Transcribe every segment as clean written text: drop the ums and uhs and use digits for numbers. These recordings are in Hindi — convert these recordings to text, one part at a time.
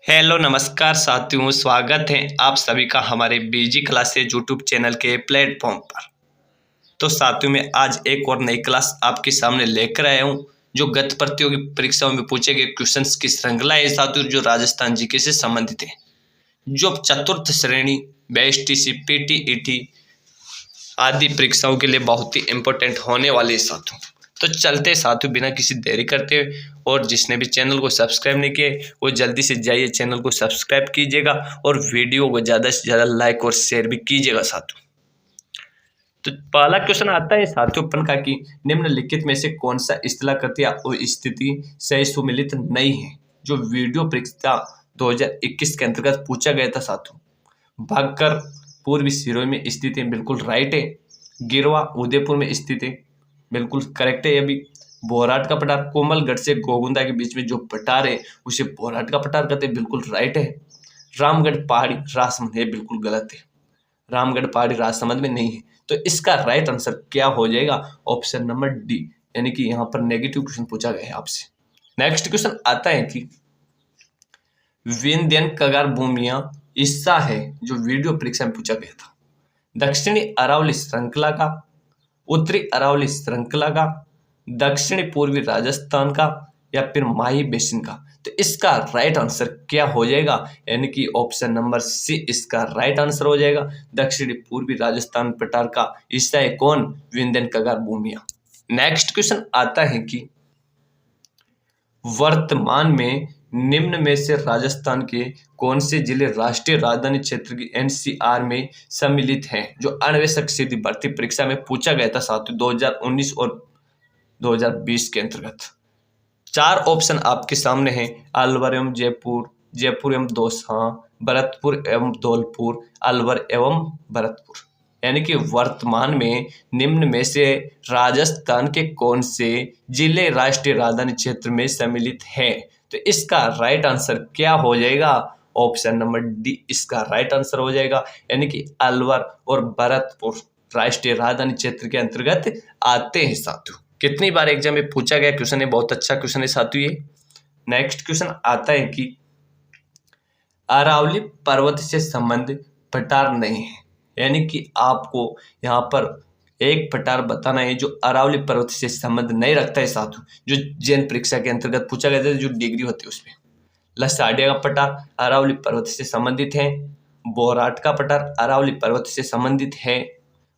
हेलो नमस्कार साथियों, स्वागत है आप सभी का हमारे बीजी क्लासेज यूट्यूब चैनल के प्लेटफॉर्म पर। तो साथियों में आज एक और नई क्लास आपके सामने लेकर आया हूं, जो गत प्रतियोगी परीक्षाओं में पूछे गए क्वेश्चंस की श्रृंखला है साथियों, जो राजस्थान जीके से संबंधित है, जो चतुर्थ श्रेणी बीएसटीसी पीटीईटी आदि परीक्षाओं के लिए बहुत ही इंपॉर्टेंट होने वाले हैं साथियों। तो चलते साथियों बिना किसी देरी करते हुए, और जिसने भी चैनल को सब्सक्राइब नहीं किया वो जल्दी से जाइए चैनल को सब्सक्राइब कीजिएगा और वीडियो को ज़्यादा से ज़्यादा लाइक और शेयर भी कीजिएगा साथियों। तो पहला क्वेश्चन आता है साथियों अपन का कि निम्नलिखित में से कौन सा इस्तेलाह कृत्या और स्थिति सही सुमिलित नहीं है, जो वीडियो परीक्षा 2021 के अंतर्गत पूछा गया था साथियों। भागकर पूर्वी सिरोही में स्थित है, बिल्कुल राइट है। गिरवा उदयपुर में स्थित है, बिल्कुल करेक्ट है। ये भी बोराट का पठार कोमलगढ़ से गोगुंदा के बीच में जो पठार है उसे बोराट का पठार कहते हैं, बिल्कुल राइट है। रामगढ़ पहाड़ी राजसमंद है, बिल्कुल गलत है। रामगढ़ पहाड़ी राजसमंद में नहीं है। तो इसका राइट आंसर क्या हो जाएगा? ऑप्शन नंबर डी, यानी कि यहाँ पर नेगेटिव क्वेश्चन पूछा गया है आपसे। नेक्स्ट क्वेश्चन आता है कि विंध्यन कगार भूमियां हिस्सा है, जो वीडियो परीक्षा में पूछा गया था। दक्षिणी अरावली श्रृंखला का, उत्तरी अरावली श्रृंखला का, दक्षिणी पूर्वी राजस्थान का, या फिर माही बेसिन का। तो इसका राइट आंसर क्या हो जाएगा? यानी कि ऑप्शन नंबर सी इसका राइट आंसर हो जाएगा। दक्षिणी पूर्वी राजस्थान पठार का हिस्सा है कौन? विंध्यन कगार भूमियां। नेक्स्ट क्वेश्चन आता है कि वर्तमान में निम्न में से राजस्थान के कौन से जिले राष्ट्रीय राजधानी क्षेत्र की एनसीआर में सम्मिलित हैं, जो अन्वेषक सीधी भर्ती परीक्षा में पूछा गया था साथियों 2019 और 2020 के अंतर्गत। चार ऑप्शन आपके सामने हैं: अलवर एवं जयपुर, जयपुर एवं दौसा, भरतपुर एवं धौलपुर, अलवर एवं भरतपुर। यानी कि वर्तमान में निम्न में से राजस्थान के कौन से जिले राष्ट्रीय राजधानी क्षेत्र में सम्मिलित हैं? तो इसका राइट आंसर क्या हो जाएगा? ऑप्शन नंबर डी इसका राइट आंसर हो जाएगा, यानी कि अलवर और भरतपुर राष्ट्रीय राजधानी क्षेत्र के अंतर्गत आते हैं साथियों। कितनी बार एग्जाम में पूछा गया क्वेश्चन है, बहुत अच्छा क्वेश्चन है साथियों ये। नेक्स्ट क्वेश्चन आता है कि अरावली पर्वत से संबंध पठार नहीं है, यानी कि आपको यहाँ पर एक पठार बताना है जो अरावली पर्वत से संबंध नहीं रखता है साथियों, जो जैन परीक्षा के अंतर्गत पूछा गया था, जो डिग्री होती है उसमें। लसाडिया का पठार अरावली पर्वत से संबंधित है, बोराट का पठार अरावली पर्वत से संबंधित है,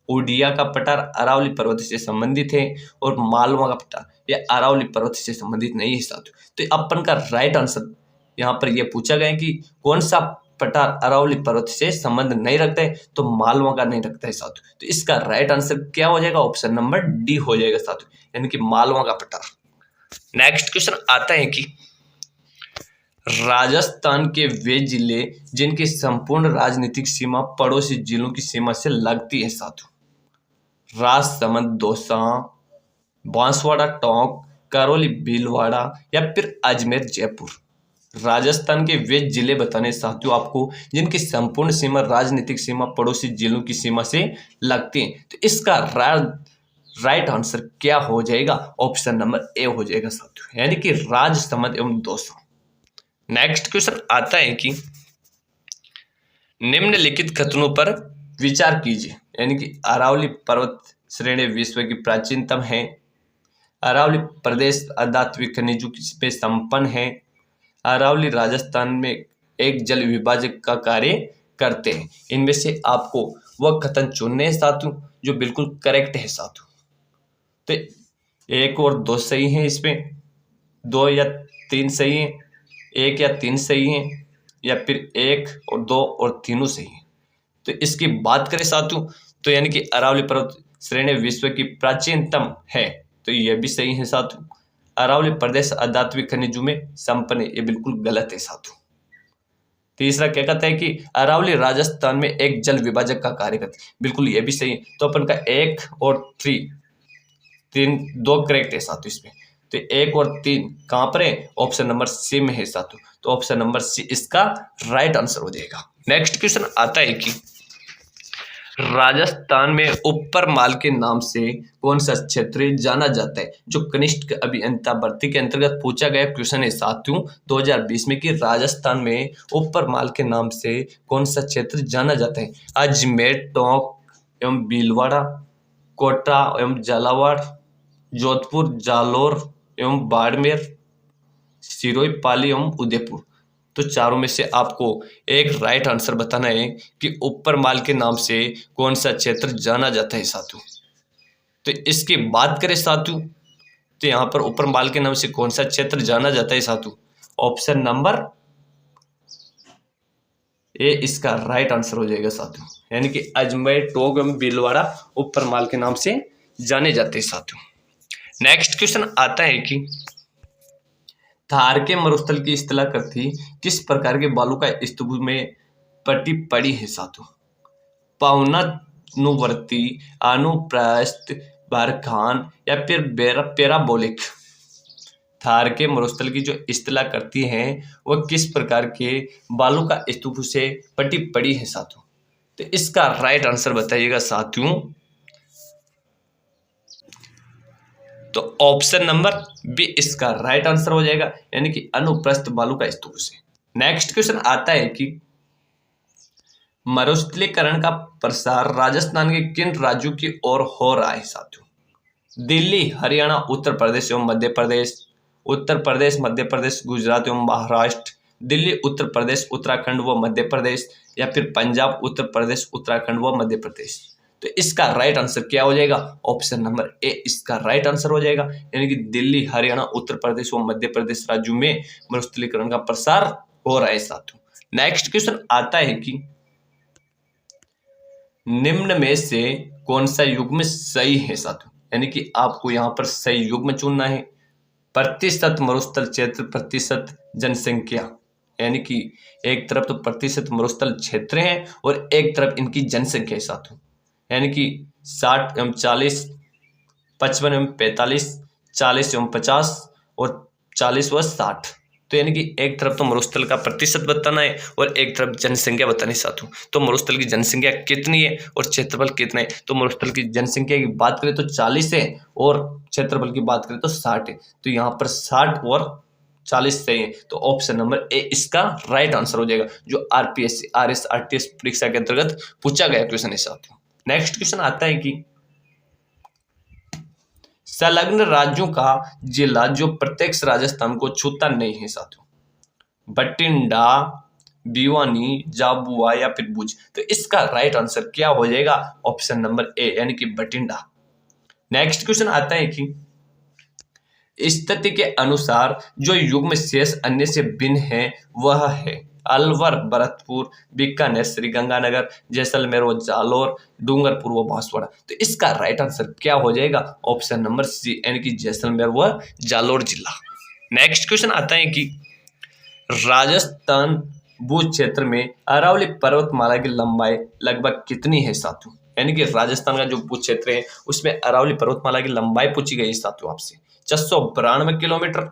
उडिया का पठार अरावली पर्वत से संबंधित है, और मालवा का पठार यह अरावली पर्वत से संबंधित नहीं है साथियों। तो अपन का राइट आंसर यहाँ पर यह पूछा गया है कि कौन सा पठार अरावली पर्वत से संबंध नहीं रखता है, तो मालवा का नहीं रखता है साथियों। तो इसका राइट आंसर क्या हो जाएगा? ऑप्शन नंबर डी हो जाएगा साथियों, यानी कि मालवा का पठार। नेक्स्ट क्वेश्चन आता है कि राजस्थान के वे जिले जिनकी संपूर्ण राजनीतिक सीमा पड़ोसी जिलों की सीमा से लगती है साथियों। राजसमंद दौसा, बांसवाड़ा टोंक, करौली भीलवाड़ा, या फिर अजमेर जयपुर। राजस्थान के वे जिले बताने साथियों आपको जिनकी संपूर्ण सीमा राजनीतिक सीमा पड़ोसी जिलों की सीमा से लगती है। तो इसका राइट आंसर क्या हो जाएगा? ऑप्शन नंबर ए हो जाएगा साथियों, यानी कि राजसमंद एवं दौसा। नेक्स्ट क्वेश्चन आता है कि निम्नलिखित कथनों पर विचार कीजिए, यानी कि अरावली पर्वत श्रेणी विश्व की प्राचीनतम है, अरावली प्रदेश अधात्विक खनिजों पे संपन्न है, अरावली राजस्थान में एक जल विभाजक का कार्य करते हैं। इनमें से आपको वह कथन चुनने हैं साथियों जो बिल्कुल करेक्ट है साथियों। तो एक और दो सही हैं, इसमें दो या तीन सही हैं, एक या तीन सही हैं, या फिर एक और दो और तीनों सही हैं। तो इसकी बात करें साथियों तो यानी कि अरावली पर्वत श्रेणी विश्व की प्राचीनतम है, तो यह भी सही है साथियों। अरावली प्रदेश अधात्विक खनिजों में संपन्न है, ये बिल्कुल गलत है साथियों। तीसरा क्या कहता है कि अरावली राजस्थान में एक जल विभाजक का कार्य करती है, बिल्कुल ये भी सही है। तो अपन का एक और तीन दो करेक्ट है साथियों इसमें। तो एक और तीन कहां पर है? ऑप्शन नंबर सी में है साथियों। तो ऑप्शन नंबर सी इसका राइट आंसर हो जाएगा। नेक्स्ट क्वेश्चन आता है कि राजस्थान में ऊपरमाल के नाम से कौन सा क्षेत्र जाना जाता है? जो कनिष्ठ अभियंता भर्ती के अंतर्गत पूछा गया क्वेश्चन है साथियों 2020 में कि राजस्थान में ऊपरमाल के नाम से कौन सा क्षेत्र जाना जाता है? अजमेर, टोंक एवं भीलवाड़ा, कोटा एवं झालावाड़, जोधपुर, जालोर एवं बाड़मेर, सिरोही, पाली एवं उदयपुर। तो चारों में से आपको एक राइट आंसर बताना है कि ऊपरमाल के नाम से कौन सा क्षेत्र जाना जाता है साथियों। तो इसकी बात करें साथियों तो यहाँ पर ऊपरमाल के नाम से कौन सा क्षेत्र जाना जाता है साथियों? ऑप्शन नंबर ए इसका राइट आंसर हो जाएगा साथियों, यानी कि अजमेर, टोंक एवं भीलवाड़ा ऊपरमाल के नाम से जाने जाते हैं साथियों। नेक्स्ट क्वेश्चन आता है कि थार के मरुस्थल की स्थलाकृति किस प्रकार के बालू का स्तूप में पटी पड़ी है साथियों? पवनानुवर्ती, अनुप्रस्थ, बरखान या फिर पैराबोलिक। थार के मरुस्थल की जो स्थलाकृति है वह किस प्रकार के बालू का स्तूप से पटी पड़ी है साथियों? तो इसका राइट आंसर बताइएगा साथियों। तो ऑप्शन नंबर बी इसका राइट आंसर हो जाएगा, यानी कि अनुप्रस्थ बालू का स्तूप से। नेक्स्ट क्वेश्चन आता है कि मरुस्थलीकरण का प्रसार राजस्थान के किन राज्यों की ओर हो रहा है साथियों? दिल्ली, हरियाणा, उत्तर प्रदेश एवं मध्य प्रदेश, उत्तर प्रदेश, मध्य प्रदेश, गुजरात एवं महाराष्ट्र, दिल्ली, उत्तर प्रदेश, उत्तराखंड व मध्य प्रदेश या फिर पंजाब, उत्तर प्रदेश, उत्तराखंड व मध्य प्रदेश। तो इसका राइट आंसर क्या हो जाएगा? ऑप्शन नंबर ए इसका राइट आंसर हो जाएगा, यानी कि दिल्ली, हरियाणा, उत्तर प्रदेश व मध्य प्रदेश राज्यों में मरुस्थलीकरण का प्रसार हो रहा है साथियों। नेक्स्ट क्वेश्चन आता है कि निम्न में से कौन सा युग्म सही है साथियों? यानी कि आपको यहाँ पर सही युग्म चुनना है। प्रतिशत मरुस्थल क्षेत्र प्रतिशत जनसंख्या, यानी कि एक तरफ तो प्रतिशत मरुस्थल क्षेत्र हैं और एक तरफ इनकी जनसंख्या है साथियों, यानी कि 60 एवं 40, 55 एवं 45, 40 एवं 50 और 40 व 60। तो यानी कि एक तरफ तो मरुस्थल का प्रतिशत बताना है और एक तरफ जनसंख्या बतानी साथियों। तो मरुस्थल की जनसंख्या कितनी है और क्षेत्रफल कितना है? तो मरुस्थल की जनसंख्या की बात करें तो 40 है और क्षेत्रफल की बात करें तो 60 है। तो यहाँ पर 60 और 40 सही है, तो ऑप्शन नंबर ए इसका राइट आंसर हो जाएगा, जो आरपीएससी, आरएस, आरटीएस परीक्षा के अंतर्गत पूछा गया क्वेश्चन है साथियों। नेक्स्ट क्वेश्चन आता है कि संलग्न राज्यों का जिला जो प्रत्यक्ष राजस्थान को छूता नहीं है साथियों? बठिंडा, भिवानी, झाबुआ या फिर भुज। तो इसका राइट आंसर क्या हो जाएगा? ऑप्शन नंबर ए, यानी कि बठिंडा। नेक्स्ट क्वेश्चन आता है कि स्थिति के अनुसार जो युग्म शेष अन्य से भिन्न है वह है अलवर, भरतपुर, बीकानेर, श्रीगंगानगर, जैसलमेर व जालोर, डूंगरपुर व बांसवाड़ा। तो इसका राइट आंसर क्या हो जाएगा? ऑप्शन नंबर सी, यानी कि जैसलमेर व जालोर जिला। नेक्स्ट क्वेश्चन आता है कि राजस्थान भू क्षेत्र में अरावली पर्वतमाला की लंबाई लगभग कितनी है साथियों? यानी कि राजस्थान का जो भू क्षेत्र है उसमें अरावली पर्वतमाला की लंबाई पूछी गई है साथियों आपसे। 692 किलोमीटर,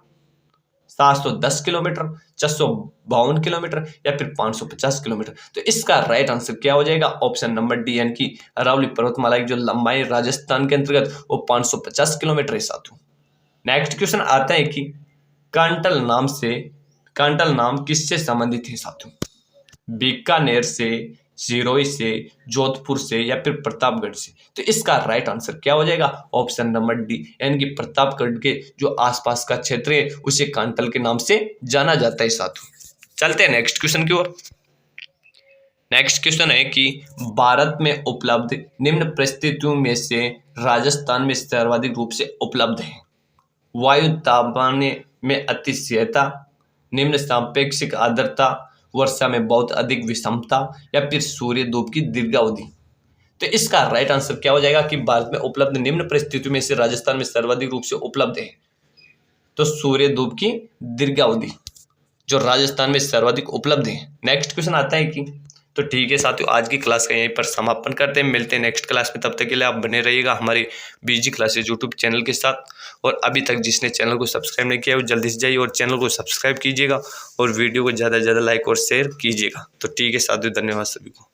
710 किलोमीटर, 652 किलोमीटर या फिर 550 किलोमीटर। तो इसका राइट आंसर क्या हो जाएगा? ऑप्शन नंबर डी, यानी कि अरावली पर्वतमाला की जो लंबाई राजस्थान के अंतर्गत वो 550 किलोमीटर है साथियों। नेक्स्ट क्वेश्चन आता है कि कांटल नाम किससे संबंधित है साथियों? बीकानेर से, सिरोही से, जोधपुर से या फिर प्रतापगढ़ से। तो इसका राइट आंसर क्या हो जाएगा? ऑप्शन नंबर डी, यानी कि प्रतापगढ़ के जो आसपास का क्षेत्र है उसे कांटल के नाम से जाना जाता है साथियों। चलते हैं नेक्स्ट क्वेश्चन की ओर। नेक्स्ट क्वेश्चन है कि भारत में उपलब्ध निम्न परिस्थितियों में से राजस्थान में सर्वाधिक रूप से उपलब्ध है? वायु तापमान में अतिशीतलता, निम्न सापेक्षिक आर्द्रता, वर्षा में बहुत अधिक विषमता या फिर सूर्य धूप की दीर्घावधि। तो इसका राइट आंसर क्या हो जाएगा कि भारत में उपलब्ध निम्न परिस्थितियों में से राजस्थान में सर्वाधिक रूप से उपलब्ध है तो सूर्य धूप की दीर्घावधि जो राजस्थान में सर्वाधिक उपलब्ध है। नेक्स्ट क्वेश्चन आता है कि तो ठीक है साथियों, आज की क्लास का यहीं पर समापन करते हैं। मिलते हैं नेक्स्ट क्लास में, तब तक के लिए आप बने रहिएगा हमारे बीजी क्लासेस यूट्यूब चैनल के साथ। और अभी तक जिसने चैनल को सब्सक्राइब नहीं किया वो जल्दी से जाइए और चैनल को सब्सक्राइब कीजिएगा और वीडियो को ज़्यादा से ज़्यादा लाइक और शेयर कीजिएगा। तो ठीक है साथियों, धन्यवाद सभी को।